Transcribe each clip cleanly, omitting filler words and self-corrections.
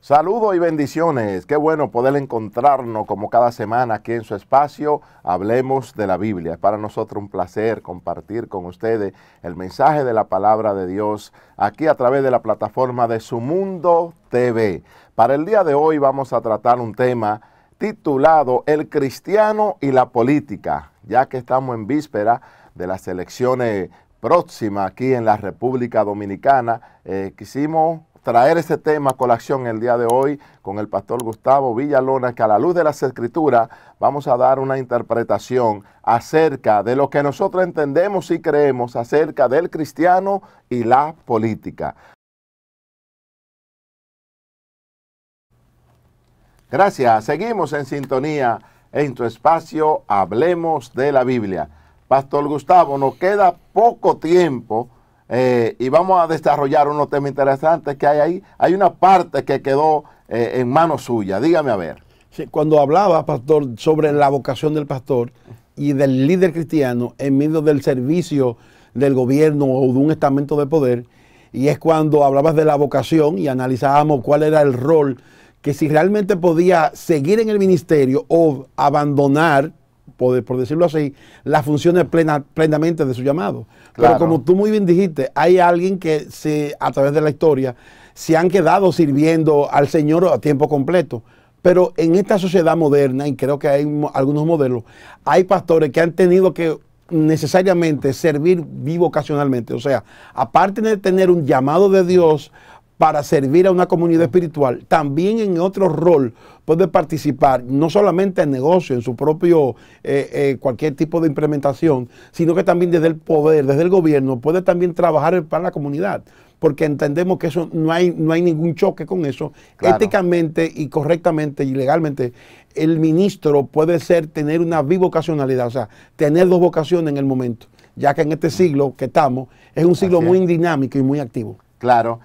Saludos y bendiciones. Qué bueno poder encontrarnos como cada semana aquí en su espacio. Hablemos de la Biblia. Es para nosotros un placer compartir con ustedes el mensaje de la palabra de Dios aquí a través de la plataforma de Su Mundo TV. Para el día de hoy vamos a tratar un tema titulado El cristiano y la política, ya que estamos en víspera de las elecciones próximas aquí en la República Dominicana. Quisimos traer este tema a colación el día de hoy con el pastor Gustavo Villalona, que a la luz de las Escrituras vamos a dar una interpretación acerca de lo que nosotros entendemos y creemos acerca del cristiano y la política. Gracias, seguimos en sintonía en tu espacio Hablemos de la Biblia. Pastor Gustavo, nos queda poco tiempo y vamos a desarrollar unos temas interesantes que hay ahí. Hay una parte que quedó en manos suyas. Dígame a ver. Sí, cuando hablaba, pastor, sobre la vocación del pastor y del líder cristiano en medio del servicio del gobierno o de un estamento de poder, y es cuando hablabas de la vocación y analizábamos cuál era el rol, que si realmente podía seguir en el ministerio o abandonar, por decirlo así, las funciones plenamente de su llamado. Claro. Pero como tú muy bien dijiste, hay alguien que a través de la historia se han quedado sirviendo al Señor a tiempo completo. Pero en esta sociedad moderna, y creo que hay algunos modelos, hay pastores que han tenido que necesariamente servir bivocacionalmente. O sea, aparte de tener un llamado de Dios para servir a una comunidad espiritual, también en otro rol puede participar, no solamente en negocio, en su propio cualquier tipo de implementación, sino que también desde el poder, desde el gobierno, puede también trabajar para la comunidad, porque entendemos que eso no hay ningún choque con eso. Claro. Éticamente y correctamente y legalmente, el ministro puede tener una bivocacionalidad, o sea, tener dos vocaciones en el momento, ya que en este siglo que estamos, es un siglo muy dinámico y muy activo. Claro,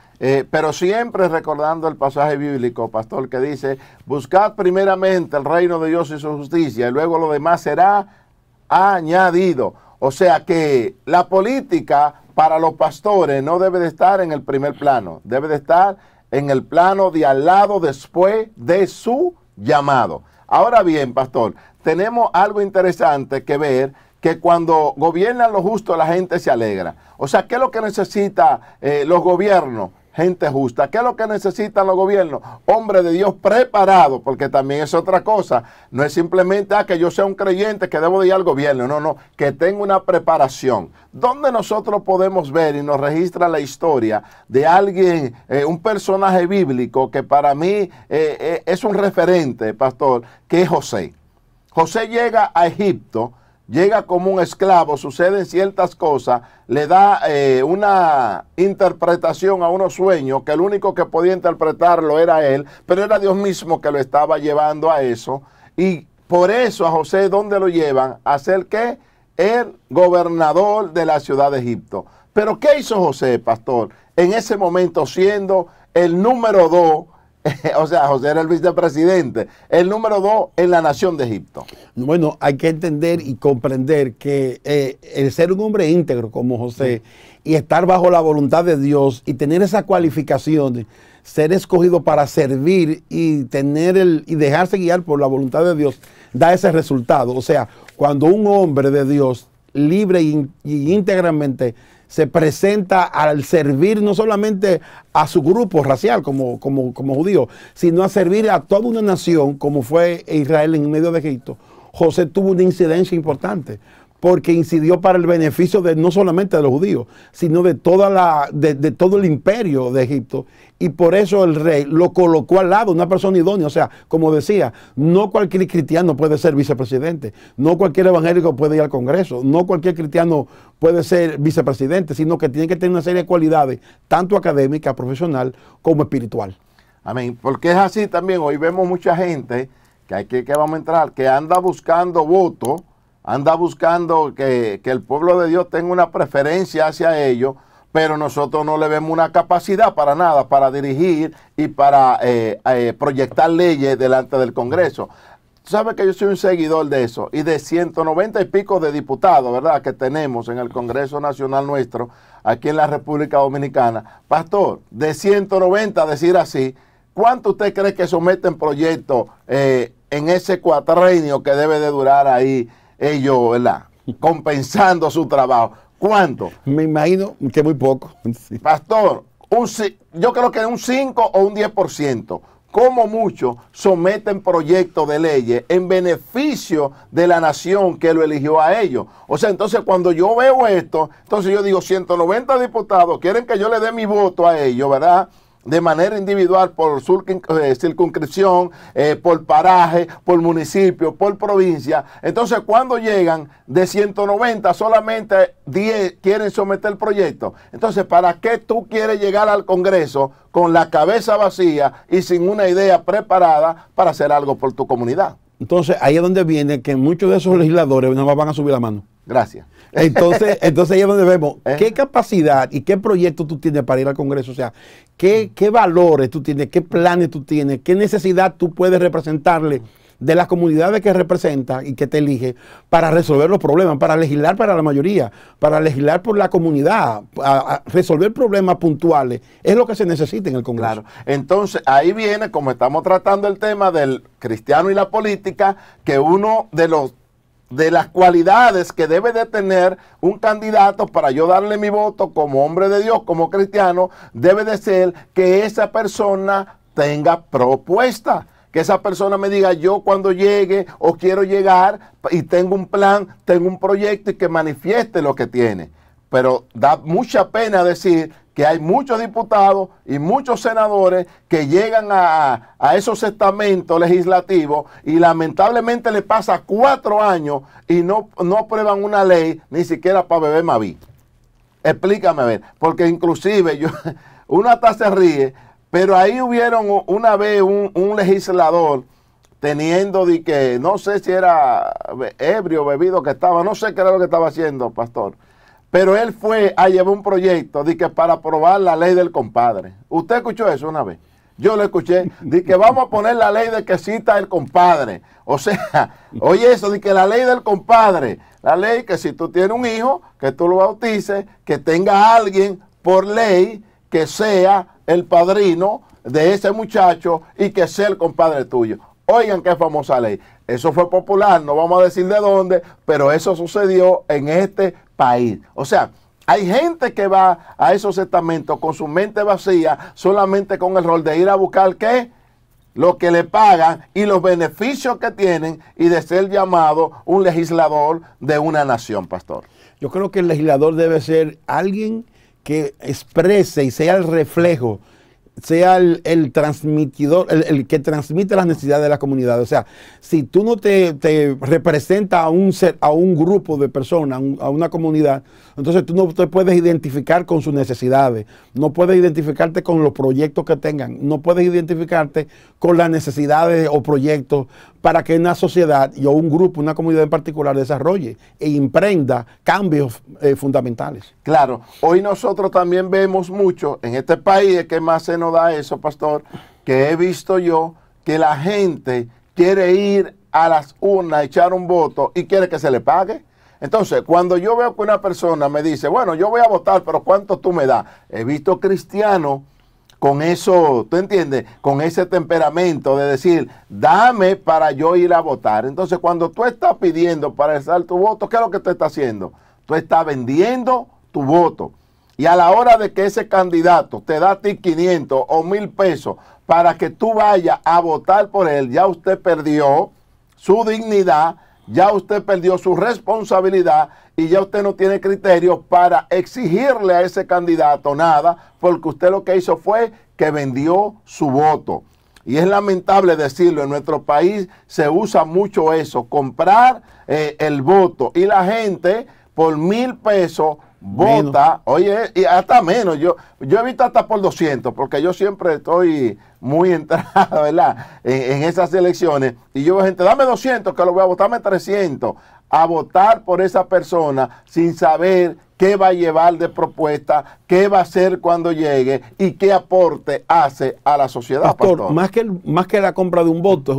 pero siempre recordando el pasaje bíblico, pastor, que dice, buscad primeramente el reino de Dios y su justicia, y luego lo demás será añadido. O sea que la política para los pastores no debe de estar en el primer plano, debe de estar en el plano de al lado después de su llamado. Ahora bien, pastor, tenemos algo interesante que ver, que cuando gobiernan los justos la gente se alegra. O sea, ¿qué es lo que necesitan los gobiernos? Gente justa. ¿Qué es lo que necesitan los gobiernos? Hombres de Dios preparados, porque también es otra cosa. No es simplemente que yo sea un creyente que debo de ir al gobierno. No, que tenga una preparación. ¿Dónde nosotros podemos ver y nos registra la historia de alguien, un personaje bíblico que para mí es un referente, pastor, que es José? José llega a Egipto. Llega como un esclavo, suceden ciertas cosas, le da una interpretación a unos sueños que el único que podía interpretarlo era él, pero era Dios mismo que lo estaba llevando a eso. Y por eso a José, ¿dónde lo llevan? A ser ¿qué? El gobernador de la ciudad de Egipto. Pero ¿qué hizo José, pastor? En ese momento siendo el número 2, o sea, José era el vicepresidente, el número 2 en la nación de Egipto. Bueno, hay que entender y comprender que el ser un hombre íntegro como José y estar bajo la voluntad de Dios y tener esa cualificación, ser escogido para servir y y dejarse guiar por la voluntad de Dios, da ese resultado. O sea, cuando un hombre de Dios libre y íntegramente se presenta al servir no solamente a su grupo racial como judío, sino a servir a toda una nación como fue Israel en medio de Egipto. José tuvo una incidencia importante porque incidió para el beneficio no solamente de los judíos, sino de todo el imperio de Egipto. Y por eso el rey lo colocó al lado, una persona idónea. O sea, como decía, no cualquier cristiano puede ser vicepresidente, no cualquier evangélico puede ir al Congreso, no cualquier cristiano puede ser vicepresidente, sino que tiene que tener una serie de cualidades, tanto académica, profesional, como espiritual. Amén, porque es así también. Hoy vemos mucha gente, que vamos a entrar, que anda buscando votos, anda buscando que el pueblo de Dios tenga una preferencia hacia ellos, pero nosotros no le vemos una capacidad para nada, para dirigir y para proyectar leyes delante del Congreso. Tú sabes que yo soy un seguidor de eso, y de 190 y pico de diputados, ¿verdad?, que tenemos en el Congreso Nacional nuestro, aquí en la República Dominicana. Pastor, de 190, decir así, ¿cuánto usted cree que someten proyectos en ese cuatrenio que debe de durar ahí ellos, ¿verdad? Compensando su trabajo? ¿Cuánto? Me imagino que muy poco. Sí. Pastor, yo creo que un 5 o un 10%, como mucho, someten proyectos de leyes en beneficio de la nación que lo eligió a ellos. O sea, entonces cuando yo veo esto, entonces yo digo, 190 diputados quieren que yo le dé mi voto a ellos, ¿verdad? De manera individual, por circunscripción, por paraje, por municipio, por provincia. Entonces, cuando llegan de 190, solamente 10 quieren someter el proyecto. Entonces, ¿para qué tú quieres llegar al Congreso con la cabeza vacía y sin una idea preparada para hacer algo por tu comunidad? Entonces, ahí es donde viene que muchos de esos legisladores nada más van a subir la mano. Gracias. Entonces ahí es donde vemos qué capacidad y qué proyecto tú tienes para ir al Congreso. O sea, qué valores tú tienes, qué planes tú tienes, qué necesidad tú puedes representarle de las comunidades que representa y que te elige para resolver los problemas, para legislar para la mayoría, para legislar por la comunidad, a resolver problemas puntuales. Es lo que se necesita en el Congreso. Claro. Entonces, ahí viene, como estamos tratando el tema del cristiano y la política, que uno de las cualidades que debe de tener un candidato para yo darle mi voto como hombre de Dios, como cristiano, debe de ser que esa persona tenga propuesta. Que esa persona me diga, yo cuando llegue o quiero llegar y tengo un plan, tengo un proyecto y que manifieste lo que tiene. Pero da mucha pena decir que hay muchos diputados y muchos senadores que llegan a esos estamentos legislativos y lamentablemente le pasa 4 años y no aprueban una ley ni siquiera para beber Maví. Explícame a ver, porque inclusive uno hasta se ríe, pero ahí hubieron una vez un legislador teniendo de que, no sé si era ebrio, bebido que estaba, no sé qué era lo que estaba haciendo, pastor. Pero él fue a llevar un proyecto de que para aprobar la ley del compadre. ¿Usted escuchó eso una vez? Yo lo escuché, de que vamos a poner la ley de que cita el compadre. O sea, oye eso, de que la ley del compadre, la ley que si tú tienes un hijo, que tú lo bautices, que tenga a alguien por ley que sea el padrino de ese muchacho y que sea el compadre tuyo. Oigan qué famosa ley. Eso fue popular, no vamos a decir de dónde, pero eso sucedió en este país. O sea, hay gente que va a esos estamentos con su mente vacía, solamente con el rol de ir a buscar ¿qué? Lo que le pagan y los beneficios que tienen y de ser llamado un legislador de una nación, pastor. Yo creo que el legislador debe ser alguien que exprese y sea el reflejo, sea el transmitidor, el que transmite las necesidades de la comunidad. O sea, si tú no te representas a un grupo de personas, a una comunidad, entonces tú no te puedes identificar con sus necesidades, no puedes identificarte con los proyectos que tengan, no puedes identificarte con las necesidades o proyectos para que una sociedad o un grupo, una comunidad en particular desarrolle e emprenda cambios fundamentales. Claro, hoy nosotros también vemos mucho en este país, que más se nos da eso, pastor, que he visto yo que la gente quiere ir a las urnas a echar un voto y quiere que se le pague. Entonces, cuando yo veo que una persona me dice, bueno, yo voy a votar, pero ¿cuánto tú me das? He visto cristianos con eso, ¿tú entiendes? Con ese temperamento de decir, dame para yo ir a votar. Entonces, cuando tú estás pidiendo para alzar tu voto, ¿qué es lo que tú estás haciendo? Tú estás vendiendo tu voto. Y a la hora de que ese candidato te da a ti 500 o 1000 pesos para que tú vayas a votar por él, ya usted perdió su dignidad, ya usted perdió su responsabilidad y ya usted no tiene criterio para exigirle a ese candidato nada, porque usted lo que hizo fue que vendió su voto. Y es lamentable decirlo, en nuestro país se usa mucho eso, comprar el voto, y la gente por 1000 pesos vota, oye, y hasta menos, yo he visto hasta por 200, porque yo siempre estoy muy entrado, ¿verdad?, en esas elecciones, y yo veo gente, dame 200 que lo voy a votar, dame 300, a votar por esa persona sin saber qué qué va a llevar de propuesta, qué va a hacer cuando llegue y qué aporte hace a la sociedad, pastor. Más que la compra de un voto,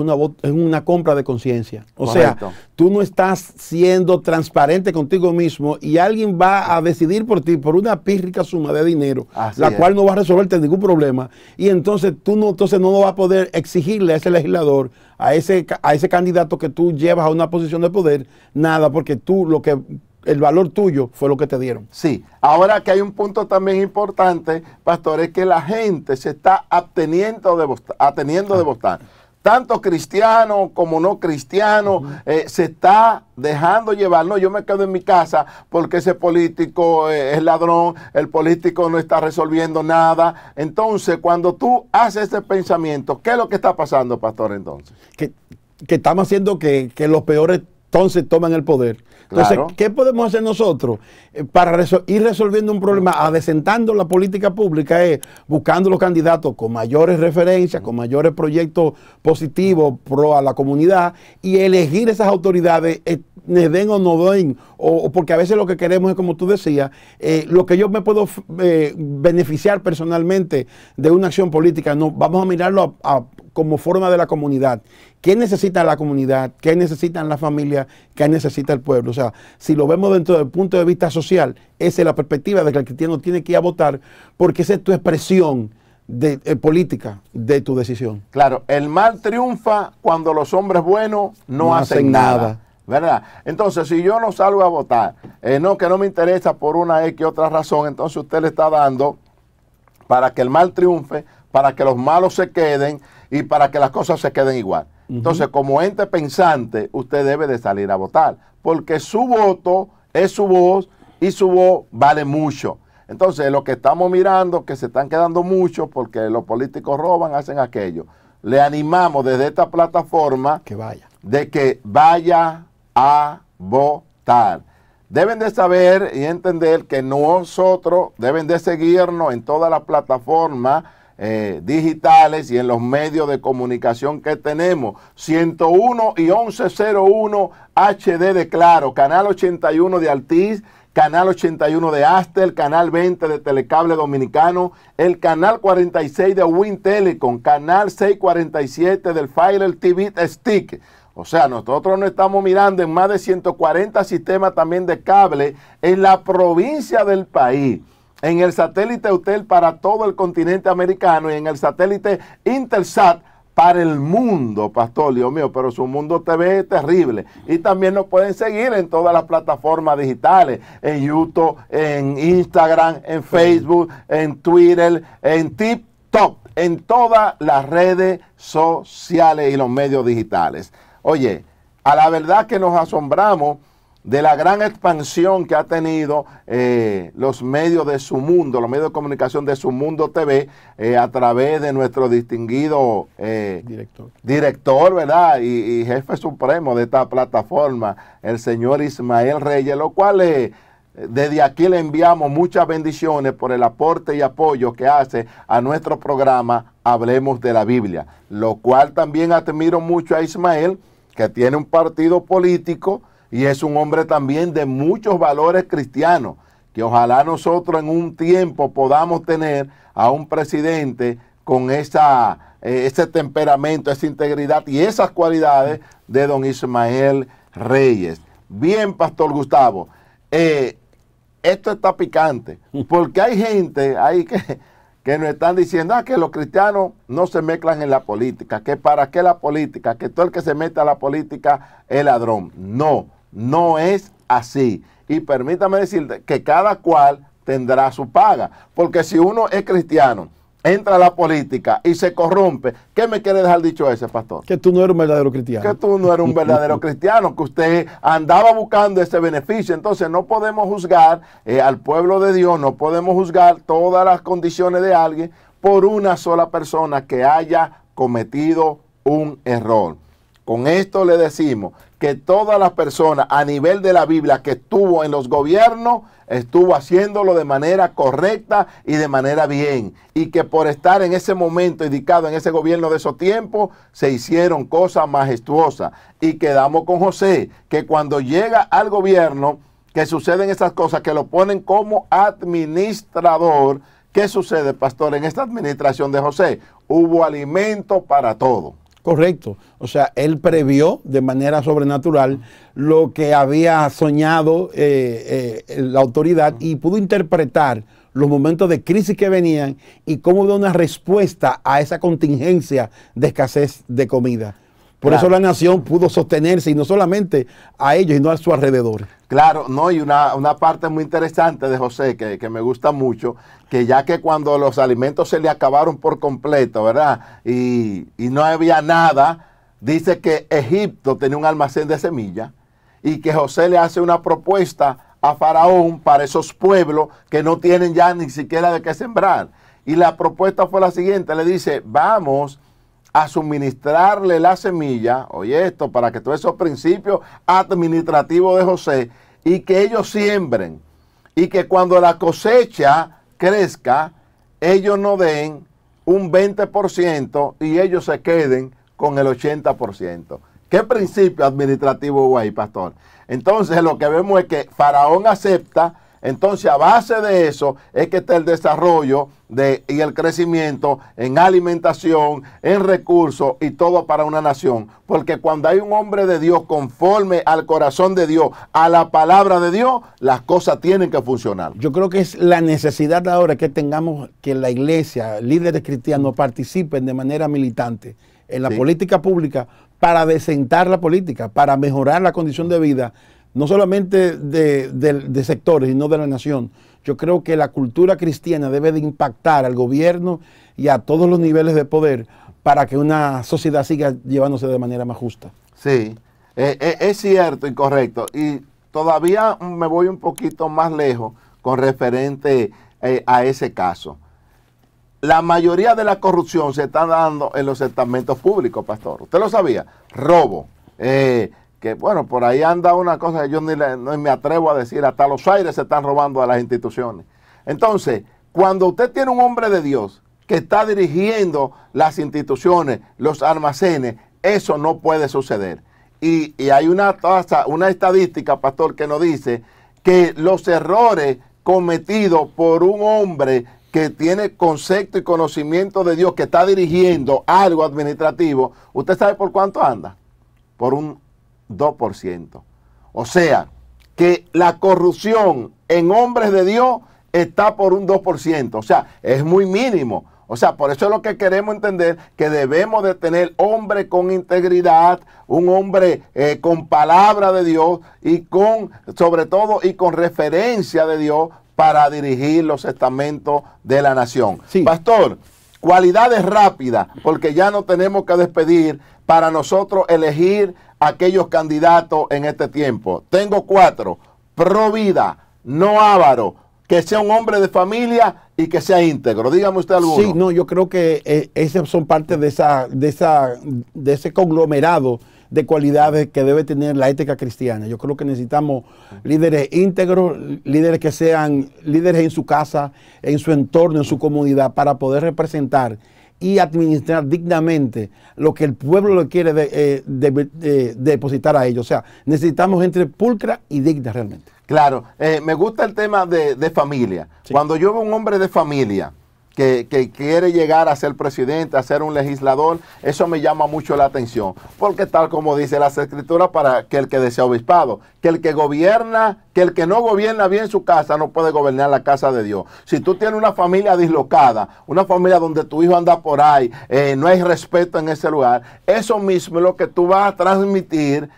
es una compra de conciencia. O Correcto. sea, tú no estás siendo transparente contigo mismo y alguien va a decidir por ti por una pírrica suma de dinero, Así la es. cual no va a resolverte ningún problema. Y entonces tú no vas a poder exigirle a ese legislador, a ese candidato que tú llevas a una posición de poder, nada, porque el valor tuyo fue lo que te dieron. Sí, ahora que hay un punto también importante, pastor, es que la gente se está ateniendo de votar. Tanto cristiano como no cristiano, se está dejando llevar. No, yo me quedo en mi casa porque ese político es ladrón, el político no está resolviendo nada. Entonces, cuando tú haces ese pensamiento, ¿qué es lo que está pasando, pastor, entonces? Que estamos haciendo que los peores entonces toman el poder. Entonces, Claro. ¿qué podemos hacer nosotros para ir resolviendo un problema, adecentando la política pública? Es buscando los candidatos con mayores referencias, con mayores proyectos positivos pro a la comunidad y elegir esas autoridades, les den o no den, o porque a veces lo que queremos es, como tú decías, lo que yo me puedo beneficiar personalmente de una acción política. No, vamos a mirarlo como forma de la comunidad. ¿Qué necesita la comunidad? ¿Qué necesitan las familias? ¿Qué necesita el pueblo? O sea, si lo vemos dentro del punto de vista social, esa es la perspectiva de que el cristiano tiene que ir a votar, porque esa es tu expresión política de tu decisión. Claro, el mal triunfa cuando los hombres buenos no hacen nada. ¿Verdad? Entonces, si yo no salgo a votar, que no me interesa por una X otra razón, entonces usted le está dando para que el mal triunfe, para que los malos se queden y para que las cosas se queden igual. Entonces, como ente pensante, usted debe de salir a votar, porque su voto es su voz y su voz vale mucho. Entonces, lo que estamos mirando, que se están quedando mucho porque los políticos roban, hacen aquello. Le animamos desde esta plataforma de que vaya a votar. Deben de saber y entender que nosotros deben de seguirnos en todas las plataformas digitales y en los medios de comunicación que tenemos. 101 y 1101 HD de Claro, canal 81 de Altiz, canal 81 de Astel, canal 20 de Telecable Dominicano, el canal 46 de Win Telecom, canal 647 del Fire TV Stick. O sea, nosotros nos estamos mirando en más de 140 sistemas también de cable en la provincia del país, en el satélite Eutel para todo el continente americano y en el satélite Intelsat para el mundo, pastor, Dios mío, pero su mundo TV es terrible. Y también nos pueden seguir en todas las plataformas digitales, en YouTube, en Instagram, en Facebook, en Twitter, en TikTok, en todas las redes sociales y los medios digitales. Oye, a la verdad que nos asombramos de la gran expansión que ha tenido los medios de Su Mundo, los medios de comunicación de Su Mundo TV, a través de nuestro distinguido director, ¿verdad? Y jefe supremo de esta plataforma, el señor Ismael Reyes, lo cual desde aquí le enviamos muchas bendiciones por el aporte y apoyo que hace a nuestro programa Hablemos de la Biblia, lo cual también admiro mucho a Ismael, que tiene un partido político y es un hombre también de muchos valores cristianos, que ojalá nosotros en un tiempo podamos tener a un presidente con ese temperamento, esa integridad y esas cualidades de don Ismael Reyes. Bien, Pastor Gustavo, esto está picante, porque hay gente ahí que nos están diciendo que los cristianos no se mezclan en la política, que para qué la política, que todo el que se mete a la política es ladrón. No, no es así. Y permítame decirte que cada cual tendrá su paga, porque si uno es cristiano, entra a la política y se corrompe, ¿qué me quiere dejar dicho ese, pastor? Que tú no eres un verdadero cristiano. Que tú no eres un verdadero cristiano, que usted andaba buscando ese beneficio. Entonces no podemos juzgar al pueblo de Dios, no podemos juzgar todas las condiciones de alguien por una sola persona que haya cometido un error. Con esto le decimos que todas las personas a nivel de la Biblia que estuvo en los gobiernos, estuvo haciéndolo de manera correcta y de manera bien. Y que por estar en ese momento indicado en ese gobierno de esos tiempos, se hicieron cosas majestuosas. Y quedamos con José, que cuando llega al gobierno, que suceden esas cosas, que lo ponen como administrador. ¿Qué sucede, pastor, en esta administración de José? Hubo alimento para todo. Correcto. O sea, él previó de manera sobrenatural lo que había soñado la autoridad y pudo interpretar los momentos de crisis que venían y cómo dar una respuesta a esa contingencia de escasez de comida. Por eso la nación pudo sostenerse, y no solamente a ellos, sino a su alrededor. Claro, no, y una parte muy interesante de José que me gusta mucho, que ya que cuando los alimentos se le acabaron por completo, ¿verdad? Y no había nada, dice que Egipto tenía un almacén de semillas y que José le hace una propuesta a Faraón para esos pueblos que no tienen ya ni siquiera de qué sembrar. Y la propuesta fue la siguiente, le dice, vamos a suministrarle la semilla, oye esto, para que todos esos principios administrativos de José, y que ellos siembren, y que cuando la cosecha crezca, ellos no den un 20% y ellos se queden con el 80%. ¿Qué principio administrativo hubo ahí, pastor? Entonces lo que vemos es que Faraón acepta. Entonces, a base de eso es que está el desarrollo y el crecimiento en alimentación, en recursos y todo para una nación. Porque cuando hay un hombre de Dios conforme al corazón de Dios, a la palabra de Dios, las cosas tienen que funcionar. Yo creo que es la necesidad ahora que tengamos que la iglesia, líderes cristianos, participen de manera militante en la política pública para desentar la política, para mejorar la condición de vida, no solamente de sectores, sino de la nación. Yo creo que la cultura cristiana debe de impactar al gobierno y a todos los niveles de poder para que una sociedad siga llevándose de manera más justa. Sí, es cierto y correcto. Y todavía me voy un poquito más lejos con referente a ese caso. La mayoría de la corrupción se está dando en los estamentos públicos, pastor. ¿Usted lo sabía? Robo. Que bueno, por ahí anda una cosa que yo no me atrevo a decir, hasta los aires se están robando a las instituciones. Entonces, cuando usted tiene un hombre de Dios que está dirigiendo las instituciones, los almacenes, eso no puede suceder. Y hay una estadística, pastor, que nos dice que los errores cometidos por un hombre que tiene concepto y conocimiento de Dios, que está dirigiendo algo administrativo, ¿usted sabe por cuánto anda? Por un 2%. O sea, que la corrupción en hombres de Dios está por un 2%. O sea, es muy mínimo. O sea, por eso es lo que queremos entender, que debemos de tener hombre con integridad, un hombre con palabra de Dios y sobre todo, y con referencia de Dios para dirigir los estamentos de la nación. Sí. Pastor, cualidades rápidas, porque ya no tenemos que despedir para nosotros elegir aquellos candidatos en este tiempo. Tengo 4. Pro vida, no avaro, que sea un hombre de familia y que sea íntegro. Dígame usted alguno. Sí, no, yo creo que esas son parte de ese conglomerado de cualidades que debe tener la ética cristiana. Yo creo que necesitamos líderes íntegros, líderes que sean líderes en su casa, en su entorno, en su comunidad, para poder representar y administrar dignamente lo que el pueblo le quiere depositar a ellos. O sea, necesitamos gente pulcra y digna realmente. Claro, me gusta el tema de familia. Sí. Cuando yo veo un hombre de familia que quiere llegar a ser presidente, a ser un legislador, eso me llama mucho la atención. Porque tal como dice las escrituras, para que el que desea obispado, que el que gobierna, que el que no gobierna bien su casa no puede gobernar la casa de Dios. Si tú tienes una familia dislocada, una familia donde tu hijo anda por ahí, no hay respeto en ese lugar, eso mismo es lo que tú vas a transmitir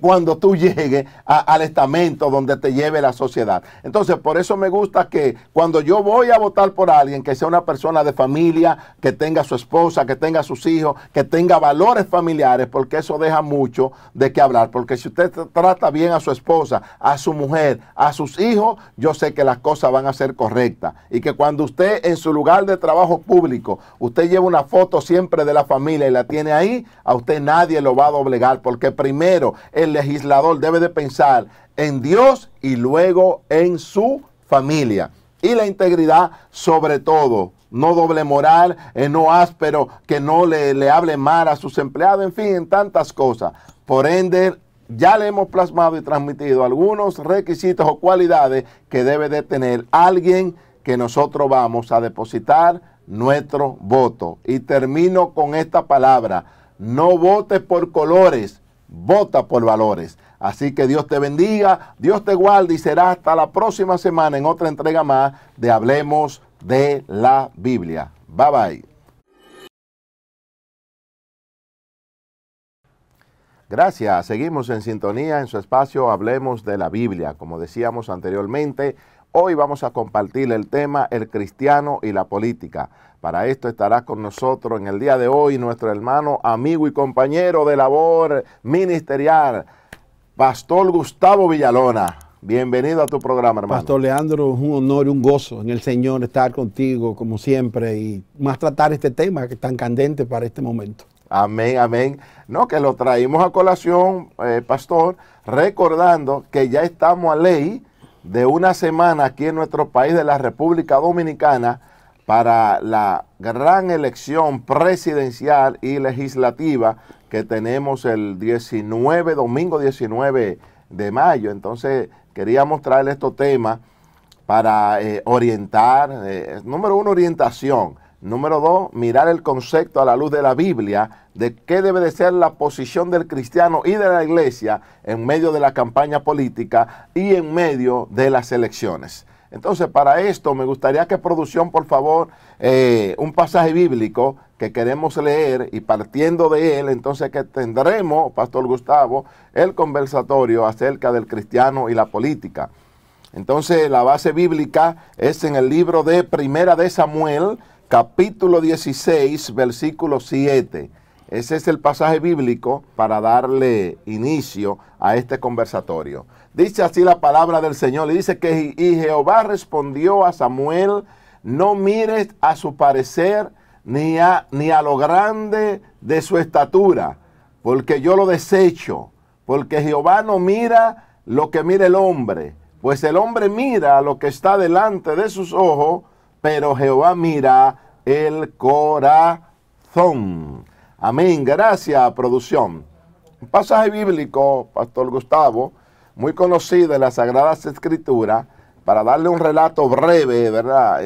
cuando tú llegues al estamento donde te lleve la sociedad. Entonces, por eso me gusta que cuando yo voy a votar por alguien, que sea una persona de familia, que tenga su esposa, que tenga sus hijos, que tenga valores familiares, porque eso deja mucho de qué hablar. Porque si usted trata bien a su esposa, a su mujer, a sus hijos, yo sé que las cosas van a ser correctas. Y que cuando usted en su lugar de trabajo público, usted lleva una foto siempre de la familia y la tiene ahí, a usted nadie lo va a doblegar, porque primero el legislador debe de pensar en Dios y luego en su familia. Y la integridad sobre todo, no doble moral, no áspero, que no le hable mal a sus empleados, en fin, en tantas cosas. Por ende, ya le hemos plasmado y transmitido algunos requisitos o cualidades que debe de tener alguien que nosotros vamos a depositar nuestro voto. Y termino con esta palabra: no votes por colores, vota por valores. Así que Dios te bendiga, Dios te guarde y será hasta la próxima semana en otra entrega más de Hablemos de la Biblia. Bye bye. Gracias. Seguimos en sintonía en su espacio Hablemos de la Biblia. Como decíamos anteriormente, hoy vamos a compartir el tema El cristiano y la política. Para esto estará con nosotros en el día de hoy nuestro hermano, amigo y compañero de labor ministerial, Pastor Gustavo Villalona. Bienvenido a tu programa, hermano. Pastor Leandro, es un honor y un gozo en el Señor estar contigo como siempre y más tratar este tema que es tan candente para este momento. Amén, amén. No, que lo traímos a colación, pastor, recordando que ya estamos a ley de una semana aquí en nuestro país de la República Dominicana para la gran elección presidencial y legislativa que tenemos el domingo 19 de mayo. Entonces, queríamos traerle estos temas para orientar, número uno, orientación. Número dos, mirar el concepto a la luz de la Biblia de qué debe de ser la posición del cristiano y de la iglesia en medio de la campaña política y en medio de las elecciones. Entonces, para esto me gustaría que producción, por favor, un pasaje bíblico que queremos leer y partiendo de él, entonces que tendremos, Pastor Gustavo, el conversatorio acerca del cristiano y la política. Entonces, la base bíblica es en el libro de Primera de Samuel, capítulo 16, versículo 7. Ese es el pasaje bíblico para darle inicio a este conversatorio. Dice así la palabra del Señor, y dice que y Jehová respondió a Samuel: no mires a su parecer ni a lo grande de su estatura, porque yo lo desecho, porque Jehová no mira lo que mira el hombre, pues el hombre mira lo que está delante de sus ojos, pero Jehová mira el corazón. Amén. Gracias, producción. Un pasaje bíblico, Pastor Gustavo, muy conocido en las Sagradas Escrituras, para darle un relato breve, ¿verdad?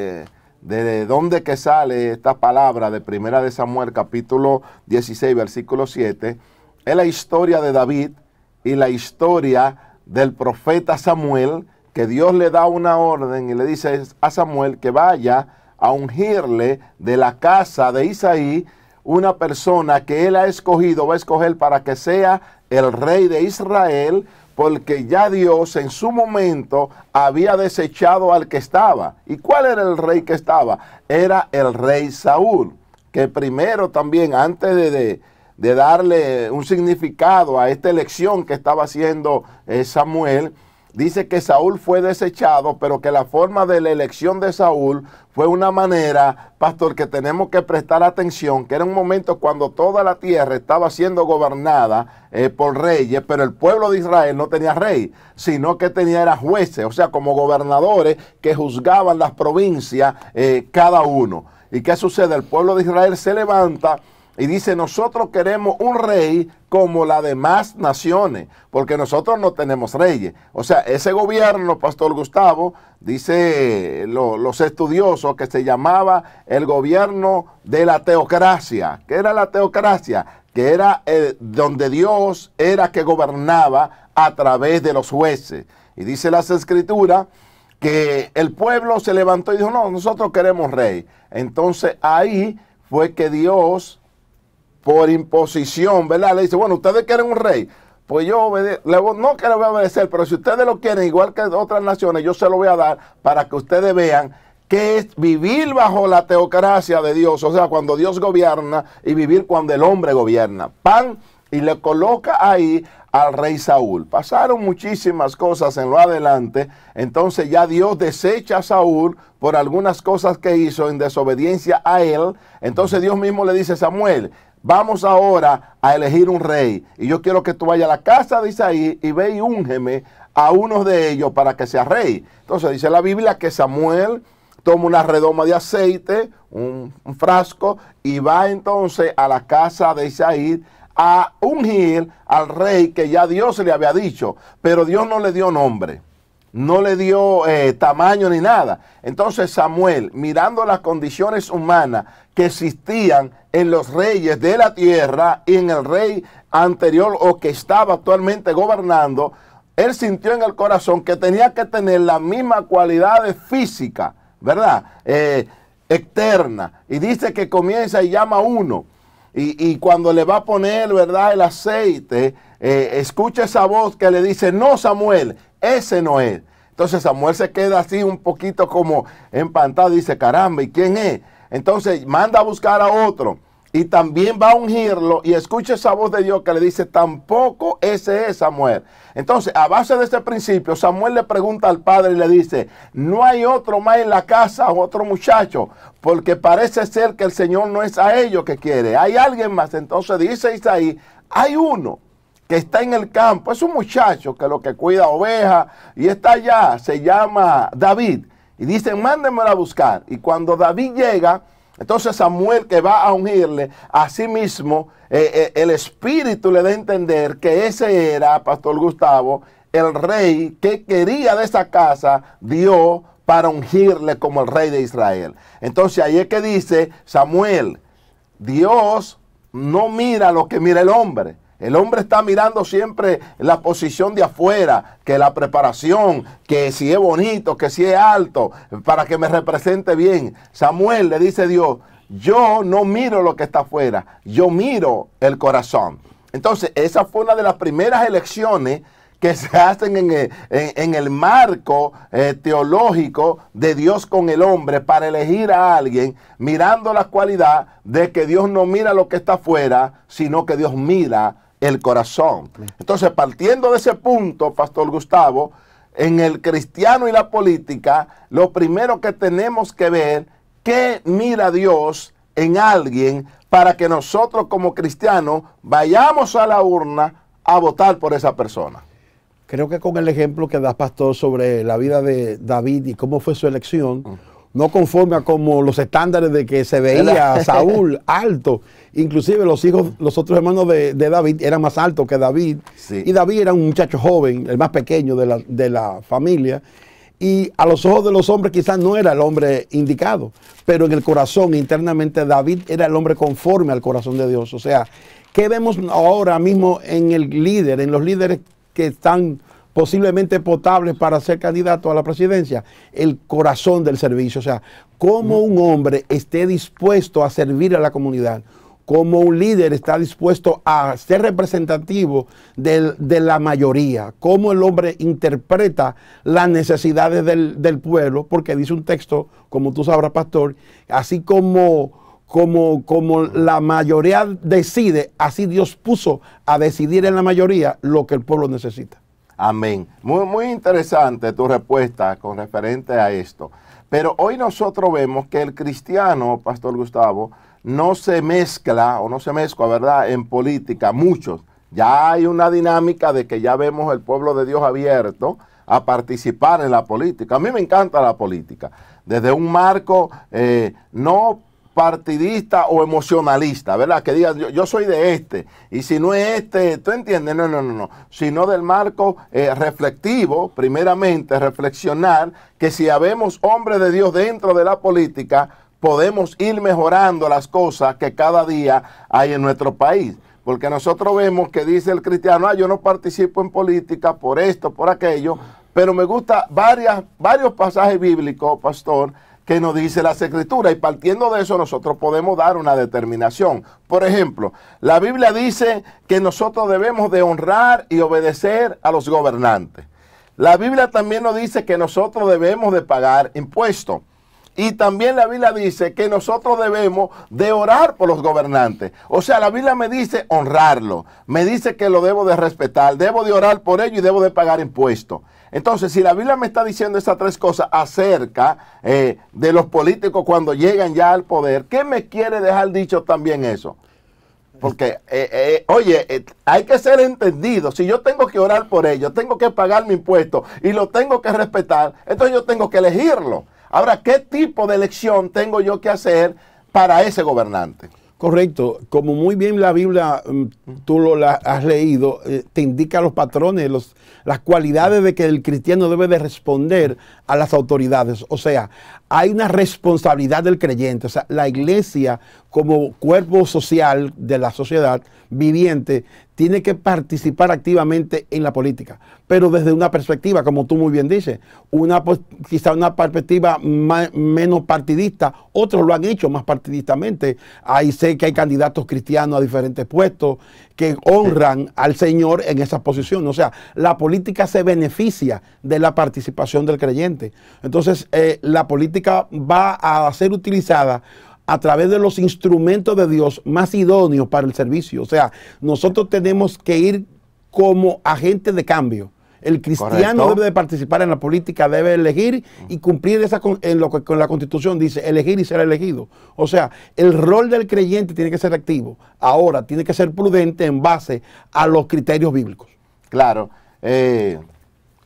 De dónde que sale esta palabra de Primera de Samuel, capítulo 16, versículo 7, es la historia de David y la historia del profeta Samuel, que Dios le da una orden y le dice a Samuel que vaya a ungirle de la casa de Isaí una persona que él ha escogido, va a escoger para que sea el rey de Israel, porque ya Dios en su momento había desechado al que estaba. ¿Y cuál era el rey que estaba? Era el rey Saúl, que primero también, antes de darle un significado a esta elección que estaba haciendo Samuel, dice que Saúl fue desechado, pero que la forma de la elección de Saúl fue una manera, pastor, que tenemos que prestar atención, que era un momento cuando toda la tierra estaba siendo gobernada por reyes, pero el pueblo de Israel no tenía rey, sino que era jueces, o sea, como gobernadores que juzgaban las provincias cada uno. ¿Y qué sucede? El pueblo de Israel se levanta y dice: nosotros queremos un rey como las demás naciones, porque nosotros no tenemos reyes. O sea, ese gobierno, Pastor Gustavo, dice los estudiosos, que se llamaba el gobierno de la teocracia. ¿Qué era la teocracia? Que era donde Dios era que gobernaba a través de los jueces. Y dice las Escrituras que el pueblo se levantó y dijo: no, nosotros queremos rey. Entonces ahí fue que Dios, por imposición, ¿verdad?, le dice: bueno, ustedes quieren un rey, pues yo no que le voy a obedecer, pero si ustedes lo quieren igual que otras naciones, yo se lo voy a dar para que ustedes vean que es vivir bajo la teocracia de Dios, o sea, cuando Dios gobierna, y vivir cuando el hombre gobierna. Y le coloca ahí al rey Saúl. Pasaron muchísimas cosas en lo adelante, entonces ya Dios desecha a Saúl por algunas cosas que hizo en desobediencia a él. Entonces Dios mismo le dice: Samuel, vamos ahora a elegir un rey, y yo quiero que tú vayas a la casa de Isaí y ve y úngeme a uno de ellos para que sea rey. Entonces dice la Biblia que Samuel toma una redoma de aceite, un frasco, y va entonces a la casa de Isaí a ungir al rey que ya Dios le había dicho, pero Dios no le dio nombre, no le dio tamaño ni nada. Entonces Samuel, mirando las condiciones humanas que existían en los reyes de la tierra y en el rey anterior o que estaba actualmente gobernando, él sintió en el corazón que tenía que tener las mismas cualidades físicas, ¿verdad? Externa. Y dice que comienza y llama a uno. Y cuando le va a poner, ¿verdad?, el aceite, escucha esa voz que le dice, no, Samuel, ese no es. Entonces Samuel se queda así un poquito como empantado, dice, caramba, ¿y quién es? Entonces manda a buscar a otro y también va a ungirlo y escucha esa voz de Dios que le dice, tampoco ese es Samuel. Entonces, a base de este principio, Samuel le pregunta al padre y le dice, no hay otro más en la casa, otro muchacho, porque parece ser que el Señor no es a ellos que quiere, hay alguien más. Entonces dice Isaí, hay uno que está en el campo, es un muchacho que lo que cuida ovejas y está allá, se llama David. Y dicen, mándenmelo a buscar. Y cuando David llega, entonces Samuel, que va a ungirle, a sí mismo, el Espíritu le da a entender que ese era, Pastor Gustavo, el rey que quería de esa casa, Dios, para ungirle como el rey de Israel. Entonces ahí es que dice Samuel, Dios no mira lo que mira el hombre. El hombre está mirando siempre la posición de afuera, que la preparación, que si es bonito, que si es alto, para que me represente bien. Samuel, le dice Dios, yo no miro lo que está afuera, yo miro el corazón. Entonces, esa fue una de las primeras elecciones que se hacen en el marco teológico de Dios con el hombre para elegir a alguien, mirando la cualidad de que Dios no mira lo que está afuera, sino que Dios mira el corazón. Entonces, partiendo de ese punto, Pastor Gustavo, en el cristiano y la política, lo primero que tenemos que ver, ¿qué mira Dios en alguien para que nosotros como cristianos vayamos a la urna a votar por esa persona? Creo que con el ejemplo que das, pastor, sobre la vida de David y cómo fue su elección, no conforme a como los estándares de que se veía a Saúl alto, inclusive los otros hermanos de David eran más altos que David, sí. Y David era un muchacho joven, el más pequeño de la familia, y a los ojos de los hombres quizás no era el hombre indicado, pero en el corazón, internamente, David era el hombre conforme al corazón de Dios. O sea, ¿qué vemos ahora mismo en el líder, en los líderes que están posiblemente potables para ser candidato a la presidencia? El corazón del servicio. O sea, cómo un hombre esté dispuesto a servir a la comunidad, cómo un líder está dispuesto a ser representativo de la mayoría, cómo el hombre interpreta las necesidades del pueblo, porque dice un texto, como tú sabrás, pastor, así como la mayoría decide, así Dios puso a decidir en la mayoría lo que el pueblo necesita. Amén. Muy, muy interesante tu respuesta con referente a esto. Pero hoy nosotros vemos que el cristiano, Pastor Gustavo, no se mezcla, ¿verdad?, en política. Muchos. Ya hay una dinámica de que ya vemos el pueblo de Dios abierto a participar en la política. A mí me encanta la política. Desde un marco no partidista o emocionalista, ¿verdad? Que digan, yo soy de este, y si no es este, ¿tú entiendes? No, sino del marco reflectivo, primeramente reflexionar que si habemos hombres de Dios dentro de la política, podemos ir mejorando las cosas que cada día hay en nuestro país. Porque nosotros vemos que dice el cristiano, yo no participo en política por esto, por aquello, pero me gusta varios pasajes bíblicos, pastor, que nos dice las Escrituras, y partiendo de eso nosotros podemos dar una determinación. Por ejemplo, la Biblia dice que nosotros debemos de honrar y obedecer a los gobernantes. La Biblia también nos dice que nosotros debemos de pagar impuestos. Y también la Biblia dice que nosotros debemos de orar por los gobernantes. O sea, la Biblia me dice honrarlo, me dice que lo debo de respetar, debo de orar por ello y debo de pagar impuestos. Entonces, si la Biblia me está diciendo esas tres cosas acerca de los políticos cuando llegan ya al poder, ¿qué me quiere dejar dicho también eso? Porque, hay que ser entendido. Si yo tengo que orar por ellos, tengo que pagar mi impuesto y lo tengo que respetar, entonces yo tengo que elegirlo. Ahora, ¿qué tipo de elección tengo yo que hacer para ese gobernante? Correcto. Como muy bien la Biblia, tú la has leído, te indica los patrones, las cualidades de que el cristiano debe de responder a las autoridades. O sea, hay una responsabilidad del creyente. O sea, la iglesia como cuerpo social de la sociedad viviente tiene que participar activamente en la política, pero desde una perspectiva, como tú muy bien dices, quizá una perspectiva menos partidista. Otros lo han hecho más partidistamente. Ahí sé que hay candidatos cristianos a diferentes puestos que honran al Señor en esa posición. O sea, la política se beneficia de la participación del creyente. Entonces, la política va a ser utilizada a través de los instrumentos de Dios más idóneos para el servicio. O sea, nosotros tenemos que ir como agentes de cambio. El cristiano Correcto. debe de participar en la política, debe elegir y cumplir en lo que con la Constitución dice, elegir y ser elegido. O sea, el rol del creyente tiene que ser activo. Ahora, tiene que ser prudente en base a los criterios bíblicos. Claro.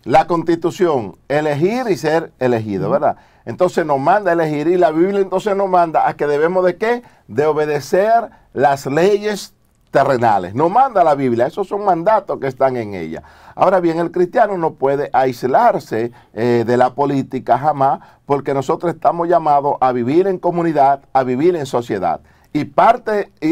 La Constitución, elegir y ser elegido, ¿verdad? Entonces nos manda a elegir, y la Biblia entonces nos manda a que debemos de ¿qué? De obedecer las leyes terrenales. Nos manda la Biblia, esos son mandatos que están en ella. Ahora bien, el cristiano no puede aislarse de la política jamás, porque nosotros estamos llamados a vivir en comunidad, a vivir en sociedad. Y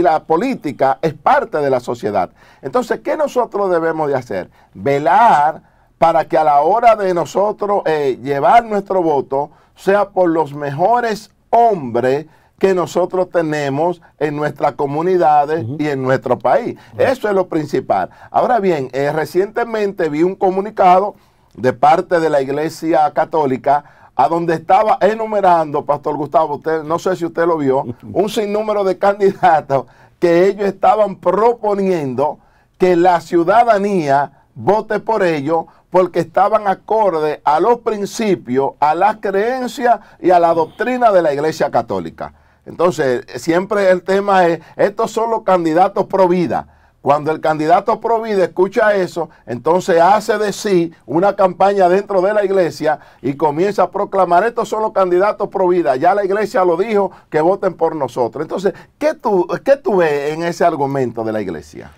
la política es parte de la sociedad. Entonces, ¿qué nosotros debemos de hacer? Velar para que a la hora de nosotros llevar nuestro voto sea por los mejores hombres que nosotros tenemos en nuestras comunidades y en nuestro país. Eso es lo principal. Ahora bien, recientemente vi un comunicado de parte de la Iglesia Católica a donde estaba enumerando, Pastor Gustavo, usted, no sé si usted lo vio, un sinnúmero de candidatos que ellos estaban proponiendo que la ciudadanía vote por ellos porque estaban acorde a los principios, a las creencias y a la doctrina de la Iglesia Católica. Entonces, siempre el tema es, estos son los candidatos pro vida. Cuando el candidato pro vida escucha eso, entonces hace de sí una campaña dentro de la iglesia y comienza a proclamar, estos son los candidatos pro vida. Ya la iglesia lo dijo, que voten por nosotros. Entonces, ¿qué tú ves en ese argumento de la iglesia?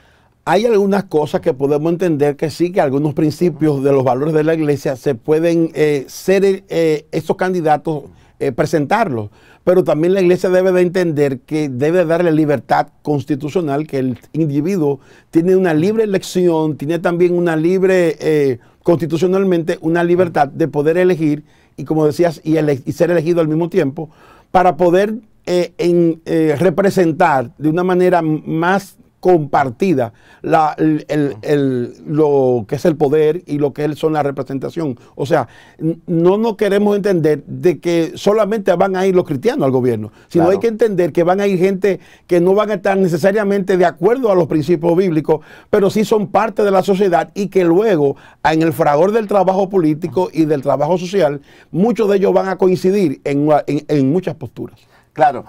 Hay algunas cosas que podemos entender que sí, que algunos principios de los valores de la iglesia se pueden ser esos candidatos, presentarlos. Pero también la iglesia debe de entender que debe darle libertad constitucional, que el individuo tiene una libre elección, tiene también una libre, constitucionalmente, una libertad de poder elegir y, como decías, y ser elegido al mismo tiempo, para poder representar de una manera más compartida lo que es el poder y lo que son la representación. O sea, no nos queremos entender de que solamente van a ir los cristianos al gobierno, sino Claro. hay que entender que van a ir gente que no van a estar necesariamente de acuerdo a los principios bíblicos, pero sí son parte de la sociedad y que luego en el fragor del trabajo político y del trabajo social, muchos de ellos van a coincidir en muchas posturas. Claro,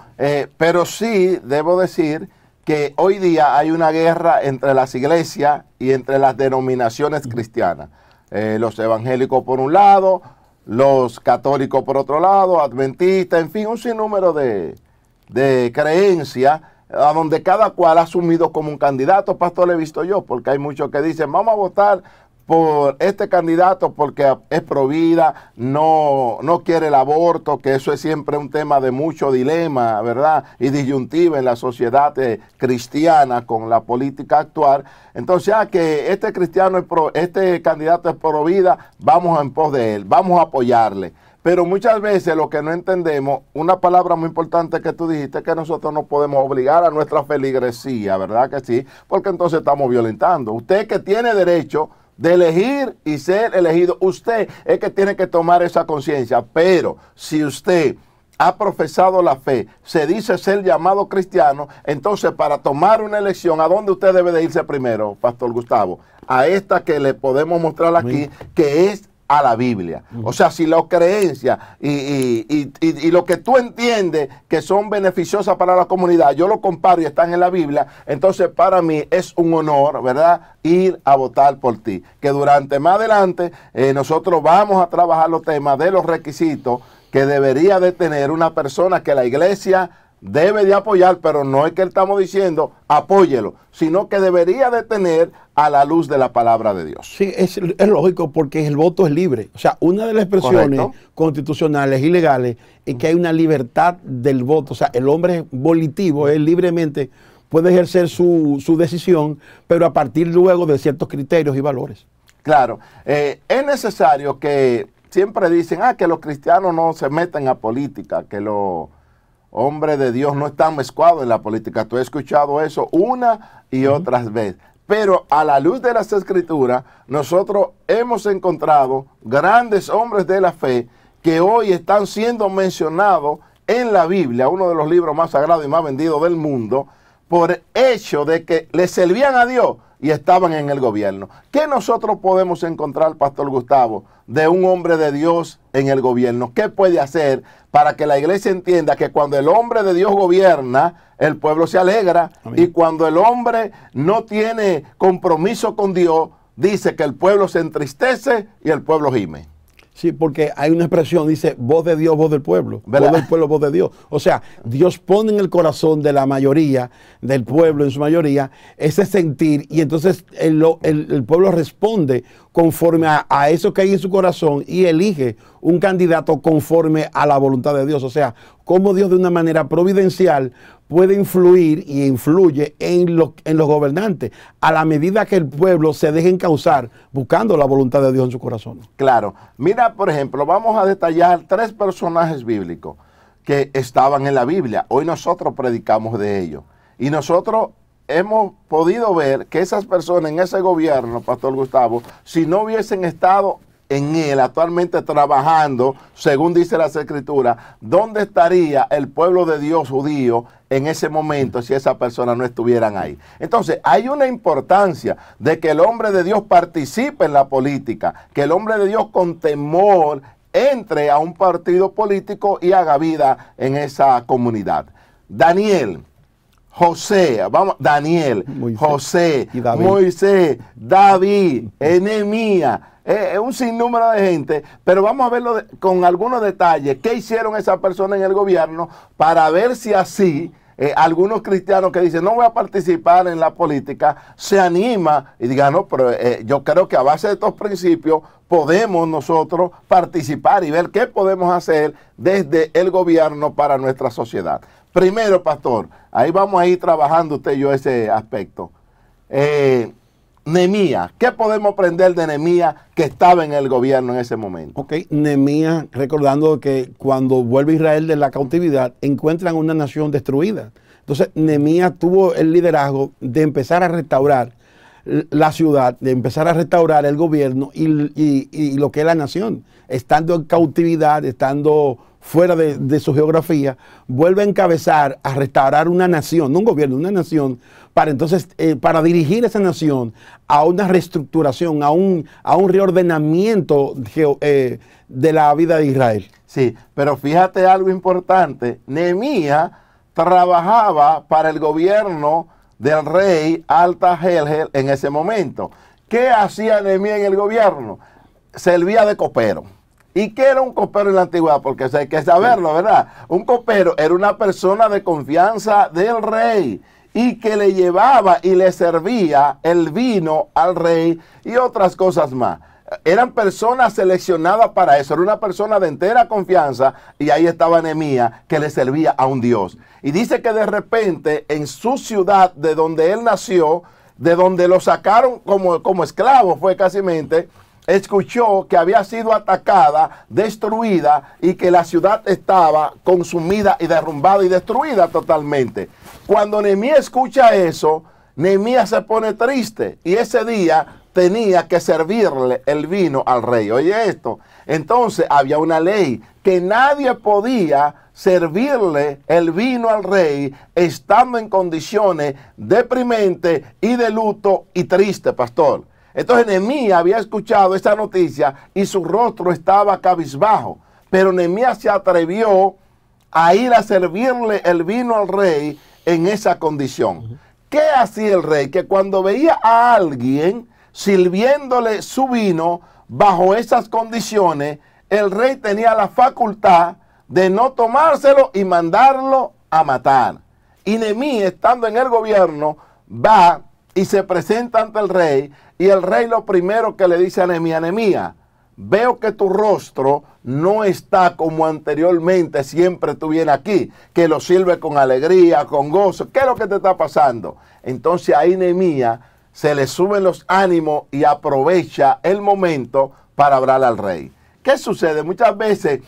pero sí debo decir que hoy día hay una guerra entre las iglesias y entre las denominaciones cristianas. Los evangélicos por un lado, los católicos por otro lado, adventistas, en fin, un sinnúmero de creencias a donde cada cual ha asumido como un candidato. Pastor, le he visto yo, porque hay muchos que dicen, vamos a votar por este candidato porque es pro vida, no quiere el aborto, que eso es siempre un tema de mucho dilema, ¿verdad? Y disyuntiva en la sociedad cristiana con la política actual. Entonces, que este candidato es pro vida, vamos en pos de él, vamos a apoyarle. Pero muchas veces lo que no entendemos, una palabra muy importante que tú dijiste, es que nosotros no podemos obligar a nuestra feligresía, ¿verdad que sí? Porque entonces estamos violentando. Usted que tiene derecho de elegir y ser elegido, usted es que tiene que tomar esa conciencia. Pero si usted ha profesado la fe, se dice ser llamado cristiano, entonces para tomar una elección, ¿a dónde usted debe de irse primero, Pastor Gustavo? A esta que le podemos mostrar aquí, que es a la Biblia. O sea, si las creencias y lo que tú entiendes que son beneficiosas para la comunidad, yo lo comparo y están en la Biblia, entonces para mí es un honor, ¿verdad?, ir a votar por ti. Que durante más adelante nosotros vamos a trabajar los temas de los requisitos que debería de tener una persona que la iglesia debe de apoyar, pero no es que estamos diciendo apóyelo, sino que debería de tener a la luz de la palabra de Dios. Sí, es lógico porque el voto es libre. O sea, una de las expresiones constitucionales y legales es que hay una libertad del voto. O sea, el hombre volitivo, él libremente puede ejercer su decisión, pero a partir luego de ciertos criterios y valores. Claro, es necesario que siempre dicen que los cristianos no se meten a política, que los hombres de Dios no están mezclados en la política. Tú has escuchado eso una y otras veces. Pero a la luz de las Escrituras, nosotros hemos encontrado grandes hombres de la fe que hoy están siendo mencionados en la Biblia, uno de los libros más sagrados y más vendidos del mundo, por hecho de que le servían a Dios y estaban en el gobierno. ¿Qué nosotros podemos encontrar, Pastor Gustavo, de un hombre de Dios en el gobierno? ¿Qué puede hacer para que la iglesia entienda que cuando el hombre de Dios gobierna, el pueblo se alegra? Amén. Y cuando el hombre no tiene compromiso con Dios, dice que el pueblo se entristece y el pueblo gime. Sí, porque hay una expresión, dice, voz de Dios, voz del pueblo. ¿Verdad? Voz del pueblo, voz de Dios. O sea, Dios pone en el corazón de la mayoría, del pueblo en su mayoría, ese sentir, y entonces el pueblo responde conforme a eso que hay en su corazón y elige un candidato conforme a la voluntad de Dios. O sea, cómo Dios de una manera providencial puede influir y influye en los gobernantes a la medida que el pueblo se deje encauzar buscando la voluntad de Dios en su corazón. Claro. Mira, por ejemplo, vamos a detallar 3 personajes bíblicos que estaban en la Biblia. Hoy nosotros predicamos de ellos. Y nosotros hemos podido ver que esas personas en ese gobierno, Pastor Gustavo, si no hubiesen estado en él actualmente trabajando, según dice las Escrituras, ¿dónde estaría el pueblo de Dios judío en ese momento si esas personas no estuvieran ahí? Entonces, hay una importancia de que el hombre de Dios participe en la política, que el hombre de Dios con temor entre a un partido político y haga vida en esa comunidad. Daniel, José, Daniel, José, Moisés, David, Nehemías, un sinnúmero de gente, pero vamos a verlo con algunos detalles. ¿Qué hicieron esas personas en el gobierno para ver si así algunos cristianos que dicen no voy a participar en la política, se anima y digan no, pero yo creo que a base de estos principios podemos nosotros participar y ver qué podemos hacer desde el gobierno para nuestra sociedad? Primero, pastor, ahí vamos a ir trabajando usted y yo ese aspecto. Nehemías, ¿qué podemos aprender de Nehemías que estaba en el gobierno en ese momento? Ok, Nehemías, recordando que cuando vuelve Israel de la cautividad, encuentran una nación destruida. Entonces, Nehemías tuvo el liderazgo de empezar a restaurar la ciudad, de empezar a restaurar el gobierno y lo que es la nación. Estando en cautividad, estando fuera de su geografía, vuelve a encabezar, a restaurar una nación, no un gobierno, una nación, para entonces, para dirigir esa nación a una reestructuración, a un reordenamiento de la vida de Israel. Sí, pero fíjate algo importante, Nehemías trabajaba para el gobierno del rey Artajerjes en ese momento. ¿Qué hacía Nehemías en el gobierno? Servía de copero. ¿Y qué era un copero en la antigüedad? Porque hay que saberlo, ¿verdad? Un copero era una persona de confianza del rey y que le llevaba y le servía el vino al rey y otras cosas más. Eran personas seleccionadas para eso, era una persona de entera confianza y ahí estaba Nehemías que le servía a un Dios. Y dice que de repente en su ciudad de donde él nació, de donde lo sacaron como esclavo fue casimente, escuchó que había sido atacada, destruida y que la ciudad estaba consumida y derrumbada y destruida totalmente. Cuando Nehemías escucha eso, Nehemías se pone triste y ese día tenía que servirle el vino al rey. Oye esto, entonces había una ley que nadie podía servirle el vino al rey estando en condiciones deprimentes y de luto y triste, pastor. Entonces Nehemías había escuchado esta noticia y su rostro estaba cabizbajo, pero Nehemías se atrevió a ir a servirle el vino al rey en esa condición. ¿Qué hacía el rey? Que cuando veía a alguien sirviéndole su vino bajo esas condiciones, el rey tenía la facultad de no tomárselo y mandarlo a matar. Y Nehemías, estando en el gobierno, va y se presenta ante el rey, y el rey lo primero que le dice a Nehemías: Nehemías, veo que tu rostro no está como anteriormente, siempre tú vienes aquí, que lo sirve con alegría, con gozo. ¿Qué es lo que te está pasando? Entonces ahí Nehemías se le suben los ánimos y aprovecha el momento para hablar al rey. ¿Qué sucede? Muchas veces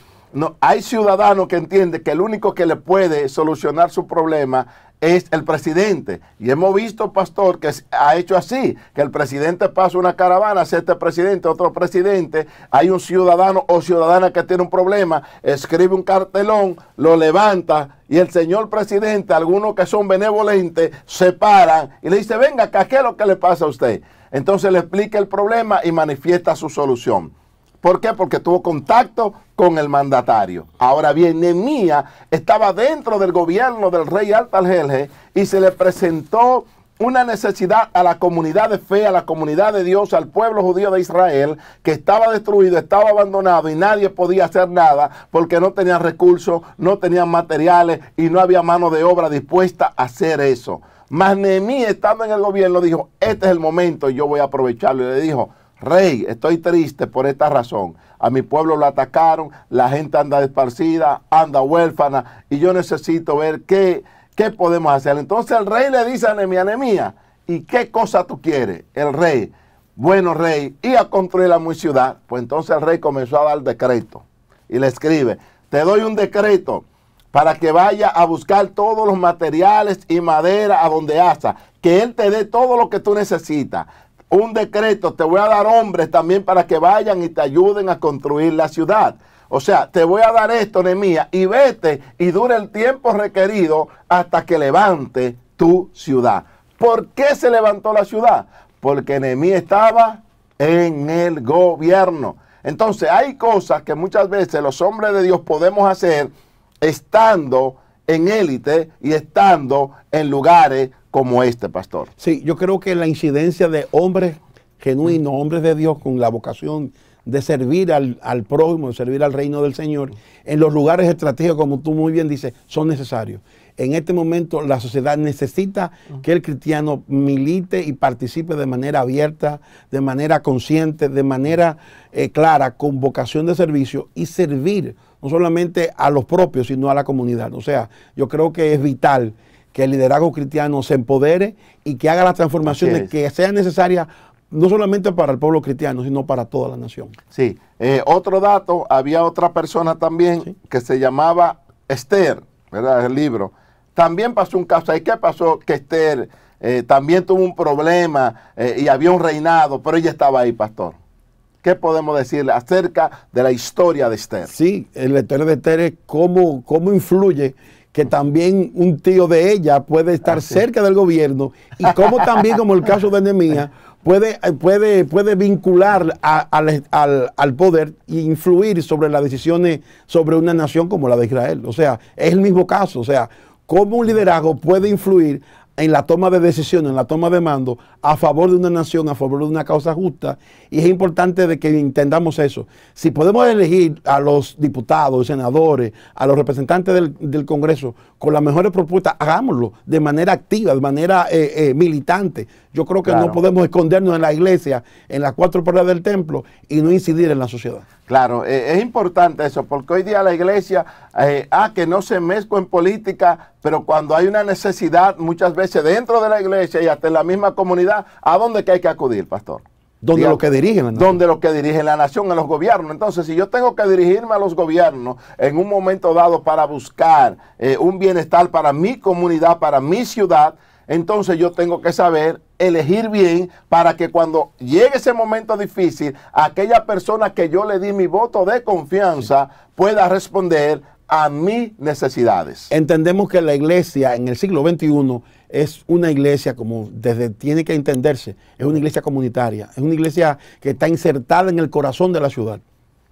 hay ciudadanos que entienden que el único que le puede solucionar su problema es el presidente. Y hemos visto, pastor, que ha hecho así, que el presidente pasa una caravana hacia este presidente, otro presidente, hay un ciudadano o ciudadana que tiene un problema, escribe un cartelón, lo levanta, y el señor presidente, algunos que son benevolentes, se paran y le dice: venga acá, ¿qué es lo que le pasa a usted? Entonces le explica el problema y manifiesta su solución. ¿Por qué? Porque tuvo contacto con el mandatario. Ahora bien, Nehemías estaba dentro del gobierno del rey Artajerjes y se le presentó una necesidad a la comunidad de fe, a la comunidad de Dios, al pueblo judío de Israel, que estaba destruido, estaba abandonado y nadie podía hacer nada porque no tenían recursos, no tenían materiales y no había mano de obra dispuesta a hacer eso. Mas Nehemías, estando en el gobierno, dijo: este es el momento y yo voy a aprovecharlo. Y le dijo: rey, estoy triste por esta razón. A mi pueblo lo atacaron, la gente anda esparcida, anda huérfana, y yo necesito ver qué podemos hacer. Entonces el rey le dice a Nehemías: Nehemías, ¿y qué cosa tú quieres? El rey: bueno, rey, y a construir la muy ciudad. Pues entonces el rey comenzó a dar decreto y le escribe: te doy un decreto para que vaya a buscar todos los materiales y madera a donde haya, que él te dé todo lo que tú necesitas. Un decreto, te voy a dar hombres también para que vayan y te ayuden a construir la ciudad. O sea, te voy a dar esto, Nehemías, y vete y dure el tiempo requerido hasta que levante tu ciudad. ¿Por qué se levantó la ciudad? Porque Nehemías estaba en el gobierno. Entonces hay cosas que muchas veces los hombres de Dios podemos hacer estando en élite y estando en lugares como este, pastor. Sí, yo creo que la incidencia de hombres genuinos, hombres de Dios con la vocación de servir al prójimo, de servir al reino del Señor, en los lugares estratégicos, como tú muy bien dices, son necesarios. En este momento la sociedad necesita que el cristiano milite y participe de manera abierta, de manera consciente, de manera clara, con vocación de servicio y servir no solamente a los propios, sino a la comunidad. O sea, yo creo que es vital que el liderazgo cristiano se empodere y que haga las transformaciones que sean necesarias, no solamente para el pueblo cristiano, sino para toda la nación. Sí. Otro dato, había otra persona también que se llamaba Esther, ¿verdad? El libro. También pasó un caso. ¿Y qué pasó? Que Esther también tuvo un problema y había un reinado, pero ella estaba ahí, pastor. ¿Qué podemos decirle acerca de la historia de Esther? Sí, la historia de Esther es cómo influye que también un tío de ella puede estar cerca del gobierno y cómo también, como el caso de Nehemías, puede vincular al poder e influir sobre las decisiones sobre una nación como la de Israel. O sea, es el mismo caso. O sea, cómo un liderazgo puede influir en la toma de decisiones, en la toma de mando, a favor de una nación, a favor de una causa justa, y es importante de que entendamos eso. Si podemos elegir a los diputados, senadores, a los representantes del Congreso con las mejores propuestas, hagámoslo de manera activa, de manera militante. Yo creo que no podemos escondernos en la iglesia, en las cuatro paredes del templo, y no incidir en la sociedad. Claro, es importante eso, porque hoy día la iglesia, que no se mezcla en política, pero cuando hay una necesidad, muchas veces dentro de la iglesia y hasta en la misma comunidad, ¿a dónde que hay que acudir, pastor? Donde los que dirigen la nación. Donde los que dirigen la nación, en los gobiernos. Entonces, si yo tengo que dirigirme a los gobiernos en un momento dado para buscar un bienestar para mi comunidad, para mi ciudad, entonces yo tengo que saber elegir bien para que cuando llegue ese momento difícil, aquella persona que yo le di mi voto de confianza pueda responder a mis necesidades. Entendemos que la iglesia en el siglo XXI es una iglesia, como tiene que entenderse, es una iglesia comunitaria, es una iglesia que está insertada en el corazón de la ciudad.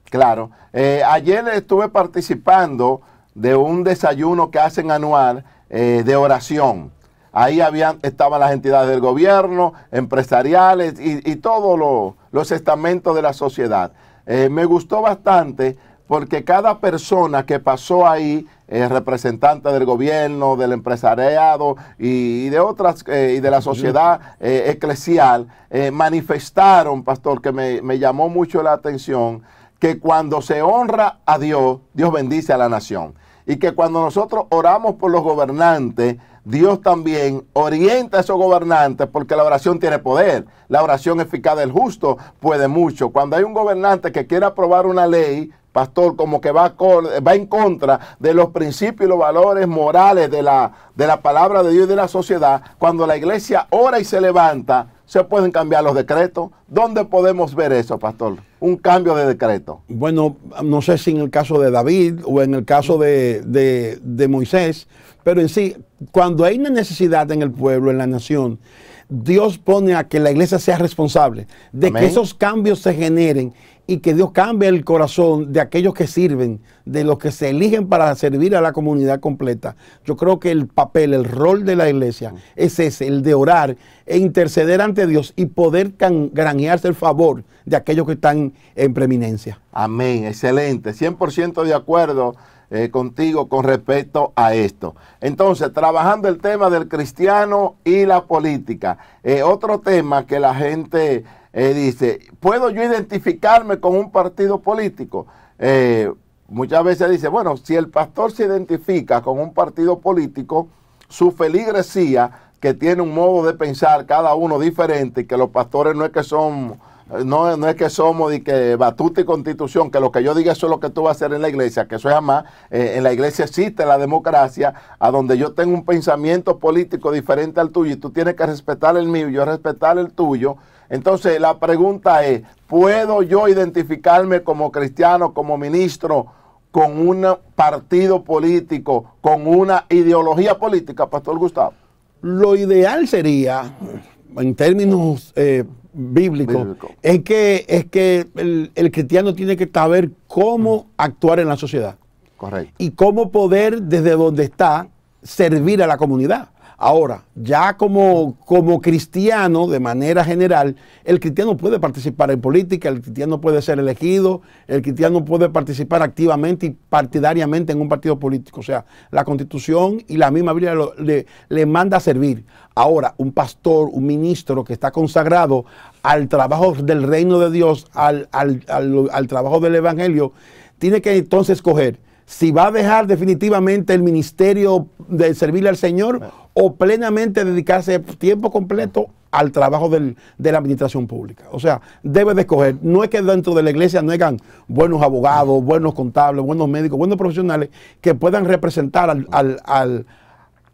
Claro. Ayer estuve participando de un desayuno que hacen anual de oración. Ahí estaban las entidades del gobierno, empresariales y todos los estamentos de la sociedad. Me gustó bastante porque cada persona que pasó ahí representantes del gobierno, del empresariado y de otras, y de la sociedad eclesial, manifestaron, pastor, que me llamó mucho la atención, que cuando se honra a Dios, Dios bendice a la nación. Y que cuando nosotros oramos por los gobernantes, Dios también orienta a esos gobernantes, porque la oración tiene poder. La oración eficaz del justo puede mucho. Cuando hay un gobernante que quiere aprobar una ley, pastor, como que va en contra de los principios y los valores morales de la palabra de Dios y de la sociedad, cuando la iglesia ora y se levanta, se pueden cambiar los decretos. ¿Dónde podemos ver eso, pastor? Un cambio de decreto. Bueno, no sé si en el caso de David o en el caso de Moisés, pero en sí, cuando hay una necesidad en el pueblo, en la nación, Dios pone a que la iglesia sea responsable de Amén. que esos cambios se generen y que Dios cambie el corazón de aquellos que sirven, de los que se eligen para servir a la comunidad completa. Yo creo que el papel, el rol de la iglesia es ese, el de orar e interceder ante Dios y poder granjearse el favor de aquellos que están en preeminencia. Amén, excelente, 100% de acuerdo contigo con respecto a esto. Entonces, trabajando el tema del cristiano y la política, otro tema que la gente dice, ¿puedo yo identificarme con un partido político? Muchas veces dice, bueno, si el pastor se identifica con un partido político, su feligresía, que tiene un modo de pensar cada uno diferente, que los pastores no es que son... No es que somos de que batuta y constitución, que lo que yo diga eso es lo que tú vas a hacer en la iglesia, que eso es jamás. En la iglesia existe la democracia, a donde yo tengo un pensamiento político diferente al tuyo y tú tienes que respetar el mío y yo respetar el tuyo. Entonces la pregunta es, ¿puedo yo identificarme como cristiano, como ministro, con un partido político, con una ideología política, Pastor Gustavo? Lo ideal sería, en términos bíblico, es que el cristiano tiene que saber cómo actuar en la sociedad. Correcto. Y cómo poder, desde donde está, servir a la comunidad. Ahora, ya como cristiano, de manera general, el cristiano puede participar en política, el cristiano puede ser elegido, el cristiano puede participar activamente y partidariamente en un partido político. O sea, la Constitución y la misma Biblia le manda a servir. Ahora, un pastor, un ministro que está consagrado al trabajo del reino de Dios, al trabajo del evangelio, tiene que entonces escoger si va a dejar definitivamente el ministerio de servirle al Señor o plenamente dedicarse tiempo completo al trabajo de la administración pública. O sea, debe de escoger. No es que dentro de la iglesia no hayan buenos abogados, buenos contables, buenos médicos, buenos profesionales que puedan representar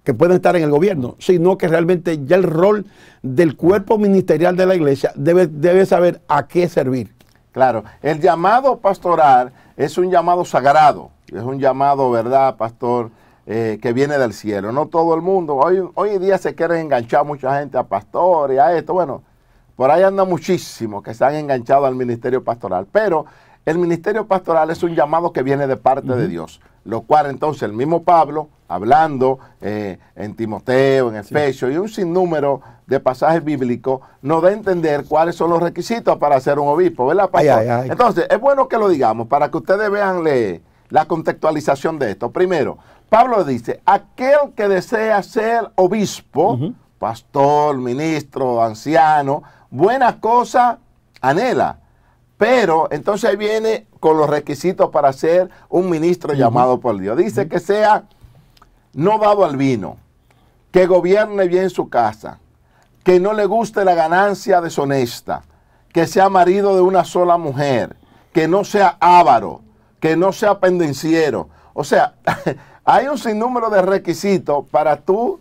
que pueden estar en el gobierno, sino que realmente ya el rol del cuerpo ministerial de la iglesia debe saber a qué servir. Claro, el llamado pastoral es un llamado sagrado, es un llamado, ¿verdad, pastor? Que viene del cielo. No todo el mundo, hoy en día se quieren enganchar mucha gente a pastor y a esto. Bueno, por ahí anda muchísimos que se han enganchado al ministerio pastoral, pero el ministerio pastoral es un llamado que viene de parte de Dios, lo cual entonces el mismo Pablo, hablando en Timoteo, en Efesios y un sinnúmero de pasajes bíblicos, nos da a entender cuáles son los requisitos para ser un obispo, ¿verdad, pastor? Entonces, es bueno que lo digamos para que ustedes vean la contextualización de esto. Primero, Pablo dice, aquel que desea ser obispo, pastor, ministro, anciano, buena cosa anhela. Pero entonces ahí viene con los requisitos para ser un ministro llamado por Dios. Dice que sea no dado al vino, que gobierne bien su casa, que no le guste la ganancia deshonesta, que sea marido de una sola mujer, que no sea avaro, que no sea pendenciero. O sea, hay un sinnúmero de requisitos para tú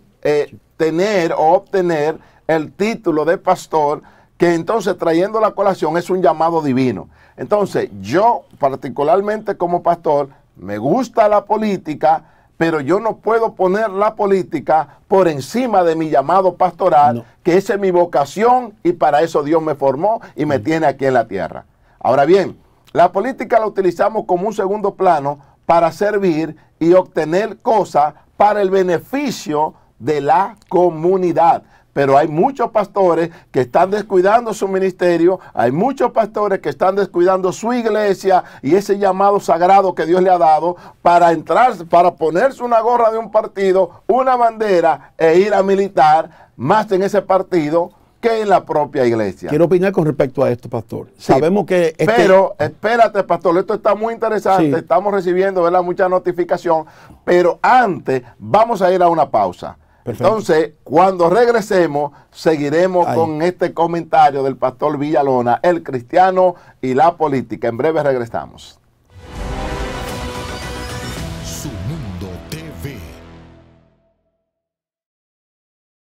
tener o obtener el título de pastor, que entonces trayendo la colación es un llamado divino. Entonces yo particularmente como pastor me gusta la política, pero yo no puedo poner la política por encima de mi llamado pastoral, que esa es mi vocación y para eso Dios me formó y me tiene aquí en la tierra. Ahora bien, la política la utilizamos como un segundo plano para servir y obtener cosas para el beneficio de la comunidad. pero hay muchos pastores que están descuidando su ministerio, hay muchos pastores que están descuidando su iglesia y ese llamado sagrado que Dios le ha dado para entrar, para ponerse una gorra de un partido, una bandera e ir a militar más en ese partido que en la propia iglesia. Quiero opinar con respecto a esto, pastor. Sí, sabemos que... pero, espérate, pastor, esto está muy interesante, Sí. estamos recibiendo, ¿verdad?, mucha notificación, pero antes vamos a ir a una pausa. Perfecto. Entonces, cuando regresemos, seguiremos Ahí. con este comentario del pastor Villalona, el cristiano y la política. En breve regresamos.